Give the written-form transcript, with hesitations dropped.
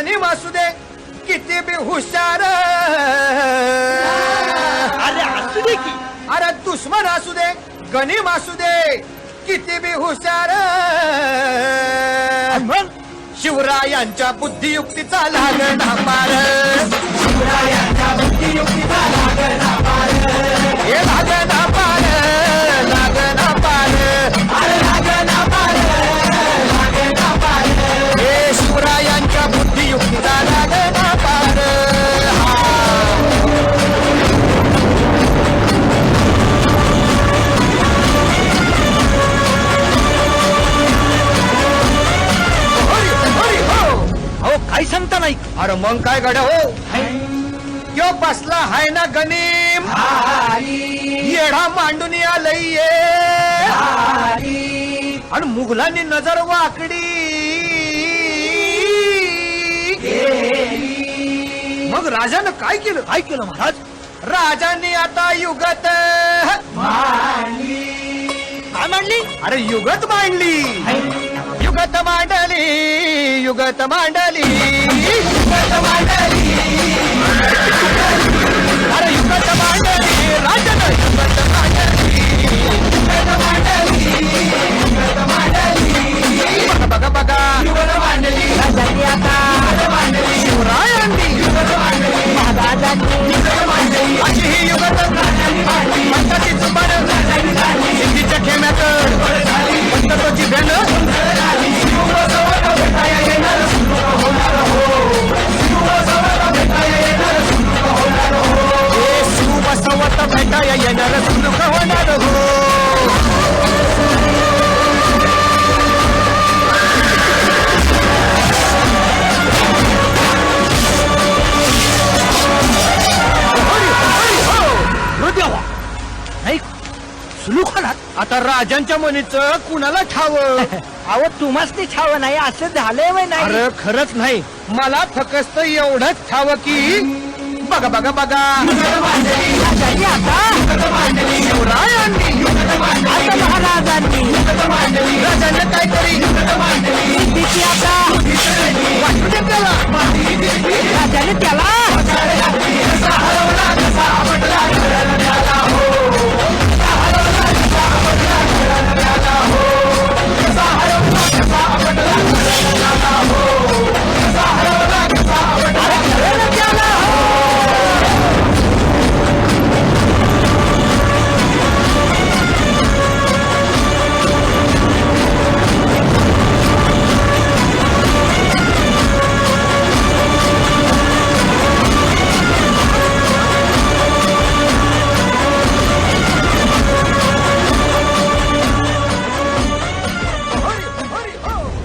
गनिम असू दे किती बी हुशार, अरे असू दे की. अरे दुश्मन असू दे गनिम असू दे किती बी हुशार. मग शिवरायांच्या बुद्धियुक्तीचा लागणा पार, शिवरायांच्या बुद्धियुक्तीचा लागणा पार, हे लागणा पार, लागणा पार, अरे लागणा पार, लागणा पार. हे शिवरायांच्या बुद्धियुक्तीचा लागणा पार. अहो काय सांगता नाही. अरे मग काय गड हो, यो बसला हाय ना गनिम, येढा मांडून आलंय आणि मुघलांनी नजर वाकडी. मग राजानं काय केलं? काय केलं महाराज? राजांनी आता युगत काय मांडली? अरे युगत मांडली, युगत मांडली, युगत मांडली, युगत मांडली, अरे युगत मांडली, राजानं युगत मांडली, युगत मांडली, युगत मांडली. बघा बघा बघा, युगत मांडली राजांनी, आता युगत मांडली शिवरायांनी, युगत मांडली महाराजांनी, युगत मांडली अशी ही युगत मांडली. पंताची जुबान सिद्धीच्या खेम्यात पंततोची भेंड शिवबसवत भेटाया येणार सुख होणार हो. नाही सुलूक होणार. आता राजांच्या मनीचं कुणाला ठावं? अहो तुम्हासनी छाव नाही असं झालंय वय नाही. अरे खरंच नाही, मला फकस्त एवढंच ठावं की बघा बघा बघा, राजांनी आता शिवरायांनी, आता महाराजांनी, राजाने काहीतरी सिद्धीची आता वाटू दे त्याला. राजाने त्याला